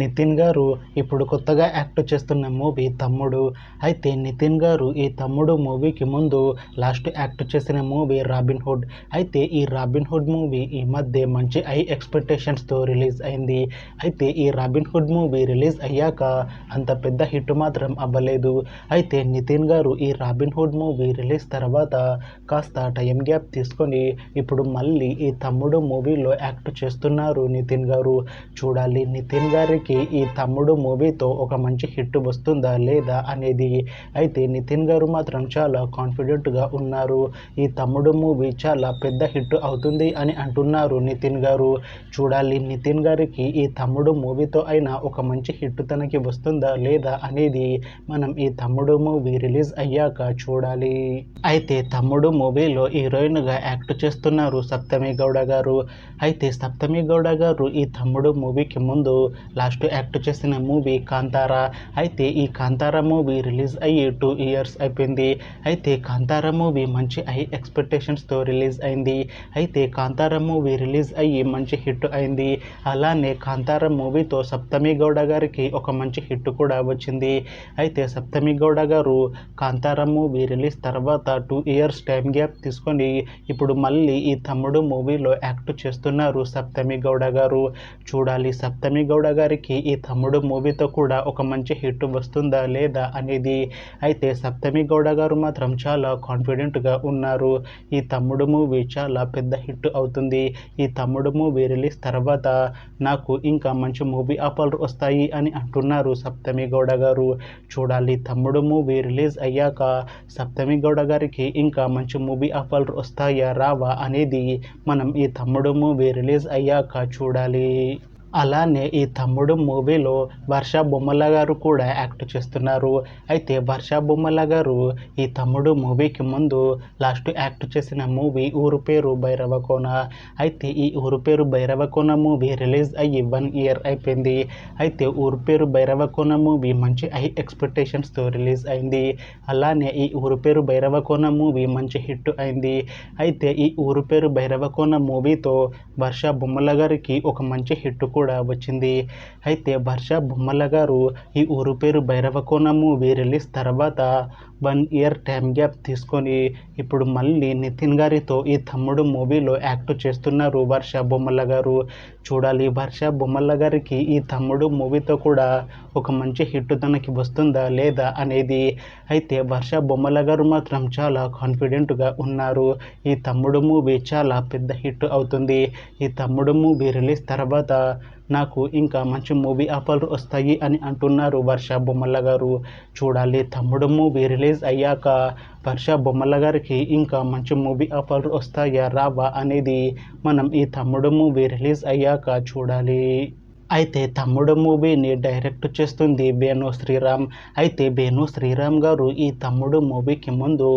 నితిన్ గారు ఇప్పుడు కొత్తగా యాక్ట్ చేస్తున్న మూవీ తమ్ముడు. అయితే నితిన్ గారు ఈ తమ్ముడు మూవీకి ముందు లాస్ట్ యాక్ట్ చేసిన మూవీ రాబిన్ హుడ్. అయితే ఈ రాబిన్ హుడ్ మూవీ ఈ మధ్య మంచి హై ఎక్స్పెక్టేషన్స్తో రిలీజ్ అయింది. అయితే ఈ రాబిన్ హుడ్ మూవీ రిలీజ్ అయ్యాక అంత పెద్ద హిట్ మాత్రం అవ్వలేదు. అయితే నితిన్ గారు ఈ రాబిన్ హుడ్ మూవీ రిలీజ్ తర్వాత కాస్త టైం గ్యాప్ తీసుకొని ఇప్పుడు మళ్ళీ ఈ తమ్ముడు మూవీలో యాక్ట్ చేస్తున్నారు నితిన్ గారు. చూడాలి నితిన్ గారికి ఈ తమ్ముడు మూవీతో ఒక మంచి హిట్ వస్తుందా లేదా అనేది. అయితే నితిన్ గారు మాత్రం చాలా కాన్ఫిడెంట్గా ఉన్నారు. ఈ తమ్ముడు మూవీ చాలా పెద్ద హిట్ అవుతుంది అని అంటున్నారు నితిన్ గారు. చూడాలి నితిన్ గారికి ఈ తమ్ముడు మూవీతో అయినా ఒక మంచి హిట్ తనకి వస్తుందా లేదా అనేది మనం ఈ తమ్ముడు మూవీ రిలీజ్ అయ్యాక చూడాలి. అయితే తమ్ముడు మూవీలో హీరోయిన్గా యాక్ట్ చేస్తున్నారు సప్తమి గౌడ గారు. అయితే సప్తమి గౌడ గారు ఈ తమ్ముడు మూవీకి ముందు లాస్ట్ యాక్ట్ చేసిన మూవీ కాంతారా. అయితే ఈ కాంతారా మూవీ రిలీజ్ అయ్యి 2 years అయిపోయింది. అయితే కాంతారా మూవీ మంచి హై ఎక్స్పెక్టేషన్స్తో రిలీజ్ అయింది. అయితే కాంతారా మూవీ రిలీజ్ అయ్యి మంచి హిట్ అయింది. అలానే కాంతారా మూవీతో సప్తమి గౌడ గారికి ఒక మంచి హిట్ కూడా వచ్చింది. అయితే సప్తమి గౌడ గారు కాంతారా మూవీ రిలీజ్ తర్వాత 2 years టైం గ్యాప్ తీసుకొని ఇప్పుడు మళ్ళీ ఈ తమ్ముడు మూవీలో యాక్ట్ చేస్తున్నారు సప్తమి గౌడ గారు. చూడాలి సప్తమి గౌడ గారికి ఈ తమ్ముడు మూవీతో కూడా ఒక మంచి హిట్ వస్తుందా లేదా అనేది. అయితే సప్తమి గౌడ గారు మాత్రం చాలా కాన్ఫిడెంట్గా ఉన్నారు. ఈ తమ్ముడు మూవీ చాలా పెద్ద హిట్ అవుతుంది. ఈ తమ్ముడు మూవీ రిలీజ్ తర్వాత నాకు ఇంకా మంచి మూవీ ఆఫర్లు వస్తాయి అని అంటున్నారు సప్తమి గౌడ గారు. చూడాలి తమ్ముడు మూవీ రిలీజ్ అయ్యాక సప్తమి గౌడ గారికి ఇంకా మంచి మూవీ ఆఫర్లు వస్తాయా రావా అనేది మనం ఈ తమ్ముడు మూవీ రిలీజ్ అయ్యాక చూడాలి. అలానే ఈ తమ్ముడు మూవీలో వర్ష బొమ్మల గారు కూడా యాక్ట్ చేస్తున్నారు. అయితే వర్ష బొమ్మల గారు ఈ తమ్ముడు మూవీకి ముందు లాస్ట్ యాక్ట్ చేసిన మూవీ ఊరు పేరు భైరవకోన. అయితే ఈ ఊరు పేరు భైరవకోన మూవీ రిలీజ్ అయ్యి 1 year అయిపోయింది. అయితే ఊరు పేరు భైరవకోన మూవీ మంచి హై ఎక్స్పెక్టేషన్స్తో రిలీజ్ అయింది. అలానే ఈ ఊరు పేరు భైరవకోన మూవీ మంచి హిట్ అయింది. అయితే ఈ ఊరు పేరు భైరవకోన మూవీతో వర్ష బొమ్మల గారికి ఒక మంచి హిట్ కూడా వచ్చింది. అయితే వర్ష బొమ్మల గారు ఈ ఊరు పేరు భైరవకోన మూవీ రిలీజ్ తర్వాత 1 year టైం గ్యాప్ తీసుకొని ఇప్పుడు మళ్ళీ నితిన్ గారితో ఈ తమ్ముడు మూవీలో యాక్ట్ చేస్తున్నారు వర్ష బొమ్మల గారు. చూడాలి వర్ష బొమ్మల గారికి ఈ తమ్ముడు మూవీతో కూడా ఒక మంచి హిట్ తనకి వస్తుందా లేదా అనేది. అయితే వర్ష బొమ్మల గారు మాత్రం చాలా కాన్ఫిడెంట్గా ఉన్నారు. ఈ తమ్ముడు మూవీ చాలా పెద్ద హిట్ అవుతుంది. ఈ తమ్ముడు మూవీ రిలీజ్ తర్వాత నాకు ఇంకా మంచి మూవీ ఆఫర్లు వస్తాయి అని అంటున్నారు వర్ష బొమ్మల గారు. చూడాలి తమ్ముడు మూవీ రిలీజ్ అయ్యాక వర్ష బొమ్మల గారికి ఇంకా మంచి మూవీ ఆఫర్లు వస్తాయా రావా అనేది మనం ఈ తమ్ముడు మూవీ రిలీజ్ అయ్యాక చూడాలి. అయితే తమ్ముడు మూవీని డైరెక్ట్ చేస్తుంది వేణు శ్రీరామ్. అయితే వేణు శ్రీరామ్ గారు ఈ తమ్ముడు మూవీకి ముందు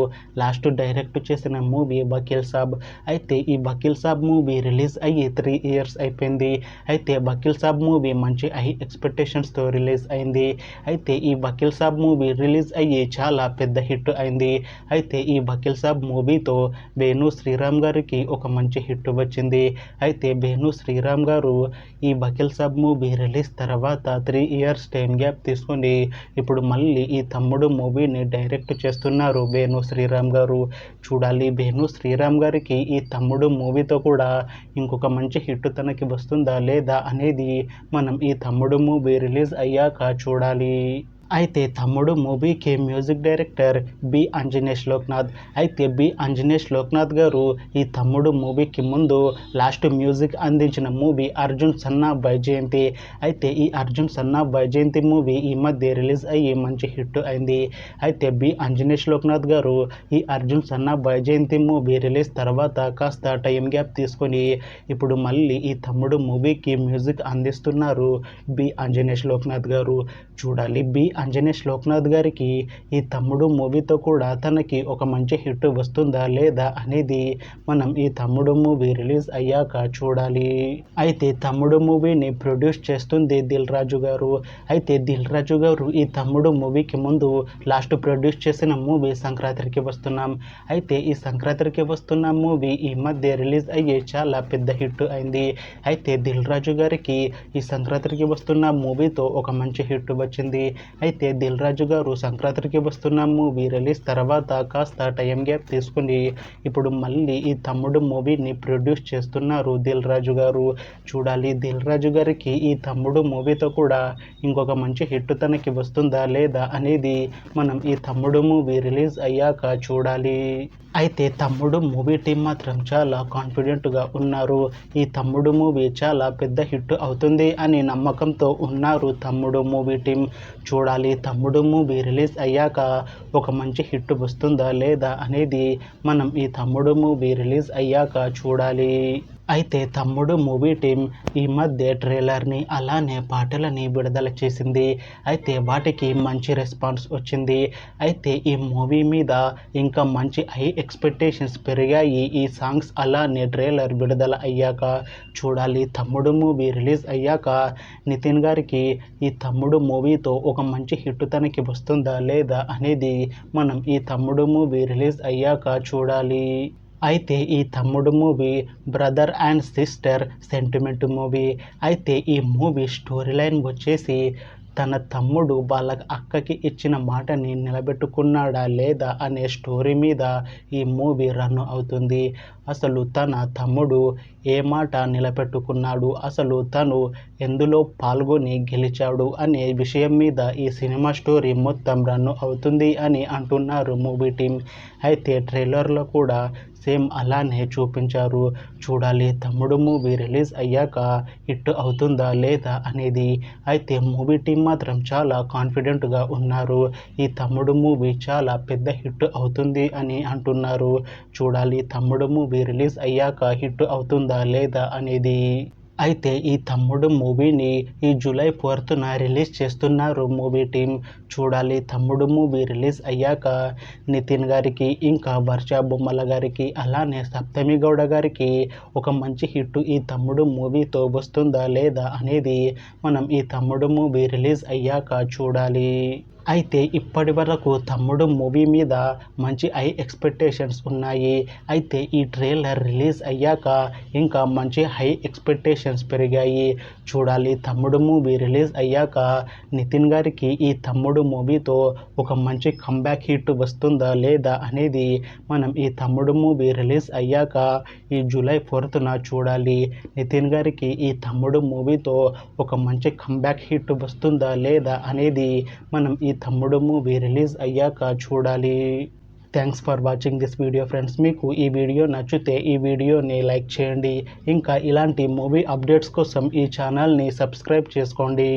లాస్ట్ డైరెక్ట్ చేసిన మూవీ వకీల్ సాబ్. అయితే ఈ వకీల్ సాబ్ మూవీ రిలీజ్ అయ్యి 3 years అయిపోయింది. అయితే వకీల్ సాబ్ మూవీ మంచి హై ఎక్స్పెక్టేషన్స్తో రిలీజ్ అయింది. అయితే ఈ వకీల్ సాబ్ మూవీ రిలీజ్ అయ్యి చాలా పెద్ద హిట్ అయింది. అయితే ఈ వకీల్ సాబ్ మూవీతో వేణు శ్రీరామ్ గారికి ఒక మంచి హిట్ వచ్చింది. అయితే వేణు శ్రీరామ్ గారు ఈ వకీల్ సాబ్ మూవీ రిలీజ్ తర్వాత 3 years టైం గ్యాప్ తీసుకొని ఇప్పుడు మళ్ళీ ఈ తమ్ముడు మూవీని డైరెక్ట్ చేస్తున్నారు వేణు శ్రీరామ్ గారు. చూడాలి వేణు శ్రీరామ్ గారికి ఈ తమ్ముడు మూవీతో కూడా ఇంకొక మంచి హిట్ తనకి వస్తుందా లేదా అనేది మనం ఈ తమ్ముడు మూవీ రిలీజ్ అయ్యాక చూడాలి. అయితే తమ్ముడు మూవీకి మ్యూజిక్ డైరెక్టర్ బి అంజనేష్ లోక్నాథ్. అయితే బి అంజనేష్ లోక్నాథ్ గారు ఈ తమ్ముడు మూవీకి ముందు లాస్ట్ మ్యూజిక్ అందించిన మూవీ అర్జున్ సన్నా వైజయంతి. అయితే ఈ అర్జున్ సన్నా వైజయంతి మూవీ ఈ మధ్య రిలీజ్ అయ్యి మంచి హిట్ అయింది. అయితే బి అంజనేష్ లోక్నాథ్ గారు ఈ అర్జున్ సన్నా వైజయంతి మూవీ రిలీజ్ తర్వాత కాస్త టైం గ్యాప్ తీసుకొని ఇప్పుడు మళ్ళీ ఈ తమ్ముడు మూవీకి మ్యూజిక్ అందిస్తున్నారు బి అంజనేష్ లోక్నాథ్ గారు. చూడాలి బి అంజనీష్ లోక్నాథ్ గారికి ఈ తమ్ముడు మూవీతో కూడా తనకి ఒక మంచి హిట్ వస్తుందా లేదా అనేది మనం ఈ తమ్ముడు మూవీ రిలీజ్ అయ్యాక చూడాలి. అయితే తమ్ముడు మూవీని ప్రొడ్యూస్ చేస్తుంది దిల్ రాజు గారు. అయితే దిల్ రాజు గారు ఈ తమ్ముడు మూవీకి ముందు లాస్ట్ ప్రొడ్యూస్ చేసిన మూవీ సంక్రాంతికి వస్తున్నాం. అయితే ఈ సంక్రాంతికి వస్తున్న మూవీ ఈ మధ్య రిలీజ్ అయ్యి చాలా పెద్ద హిట్ అయింది. అయితే దిల్ రాజు గారికి ఈ సంక్రాంతికి వస్తున్న మూవీతో ఒక మంచి హిట్ వచ్చింది. అయితే దిల్ రాజు గారు సంక్రాంతికి వస్తున్న మూవీ రిలీజ్ తర్వాత కాస్త టైం గ్యాప్ తీసుకుని ఇప్పుడు మళ్ళీ ఈ తమ్ముడు మూవీని ప్రొడ్యూస్ చేస్తున్నారు దిల్ రాజు గారు. చూడాలి దిల్ రాజు గారికి ఈ తమ్ముడు మూవీతో కూడా ఇంకొక మంచి హిట్ తనకి వస్తుందా లేదా అనేది మనం ఈ తమ్ముడు మూవీ రిలీజ్ అయ్యాక చూడాలి. అయితే తమ్ముడు మూవీ టీం మాత్రం చాలా కాన్ఫిడెంట్గా ఉన్నారు. ఈ తమ్ముడు మూవీ చాలా పెద్ద హిట్ అవుతుంది అని నమ్మకంతో ఉన్నారు తమ్ముడు మూవీ టీం. చూడాలి తమ్ముడు మూవీ రిలీజ్ అయ్యాక ఒక మంచి హిట్ వస్తుందా లేదా అనేది మనం ఈ తమ్ముడు మూవీ రిలీజ్ అయ్యాక చూడాలి. అయితే తమ్ముడు మూవీ టీం ఈ మధ్య ట్రైలర్ని అలానే పాటలని విడుదల చేసింది. అయితే వాటికి మంచి రెస్పాన్స్ వచ్చింది. అయితే ఈ మూవీ మీద ఇంకా మంచి హై ఎక్స్పెక్టేషన్స్ పెరిగాయి ఈ సాంగ్స్ అలానే ట్రైలర్ విడుదల అయ్యాక. చూడాలి తమ్ముడు మూవీ రిలీజ్ అయ్యాక నితిన్ గారికి ఈ తమ్ముడు మూవీతో ఒక మంచి హిట్ తనకి వస్తుందా లేదా అనేది మనం ఈ తమ్ముడు మూవీ రిలీజ్ అయ్యాక చూడాలి. అయితే ఈ తమ్ముడు movie brother and sister sentiment movie. అయితే ఈ మూవీ స్టోరీ లైన్ వచ్చేసి తన తమ్ముడు వాళ్ళ అక్కకి ఇచ్చిన మాటని నిలబెట్టుకున్నాడా లేదా అనే స్టోరీ మీద ఈ మూవీ రన్ అవుతుంది. అసలు తన తమ్ముడు ఏ మాట నిలబెట్టుకున్నాడు, అసలు తను ఎందులో పాల్గొని గెలిచాడు అనే విషయం మీద ఈ సినిమా స్టోరీ మొత్తం రన్ అవుతుంది అని అంటున్నారు మూవీ టీం. అయితే ట్రైలర్లో కూడా సేమ్ అలానే చూపించారు. చూడాలి తమ్ముడు మూవీ రిలీజ్ అయ్యాక హిట్ అవుతుందా లేదా అనేది. అయితే మూవీ టీం మాత్రం చాలా కాన్ఫిడెంట్గా ఉన్నారు. ఈ తమ్ముడు మూవీ చాలా పెద్ద హిట్ అవుతుంది అని అంటున్నారు. చూడాలి తమ్ముడు మూవీ రిలీజ్ అయ్యాక హిట్ అవుతుందా లేదా అనేది. అయితే ఈ తమ్ముడు మూవీని ఈ జూలై 4న రిలీజ్ చేస్తున్నారు మూవీ టీం. చూడాలి తమ్ముడు మూవీ రిలీజ్ అయ్యాక నితిన్ గారికి ఇంకా వర్ష బొమ్మల గారికి అలానే సప్తమి గౌడ గారికి ఒక మంచి హిట్ ఈ తమ్ముడు మూవీతో వస్తుందా లేదా అనేది మనం ఈ తమ్ముడు మూవీ రిలీజ్ అయ్యాక చూడాలి. అయితే ఇప్పటి వరకు తమ్ముడు మూవీ మీద మంచి హై ఎక్స్పెక్టేషన్స్ ఉన్నాయి. అయితే ఈ ట్రైలర్ రిలీజ్ అయ్యాక ఇంకా మంచి హై ఎక్స్పెక్టేషన్స్ పెరిగాయి. చూడాలి తమ్ముడు మూవీ రిలీజ్ అయ్యాక నితిన్ గారికి ఈ తమ్ముడు మూవీతో ఒక మంచి కంబ్యాక్ హిట్ వస్తుందా లేదా అనేది మనం ఈ తమ్ముడు మూవీ రిలీజ్ అయ్యాక ఈ జూలై 4న చూడాలి. నితిన్ గారికి ఈ తమ్ముడు మూవీతో ఒక మంచి కంబ్యాక్ హిట్ వస్తుందా లేదా అనేది మనం ఈ తమ్ముడు మూవీ రిలీజ్ అయ్యాక చూడాలి. Thanks for watching this video friends. మీకు ఈ వీడియో నచ్చితే ఈ వీడియోని లైక్ చేయండి. ఇంకా ఇలాంటి మూవీ అప్డేట్స్ కోసం ఈ ఛానల్ని సబ్స్క్రైబ్ చేసుకోండి.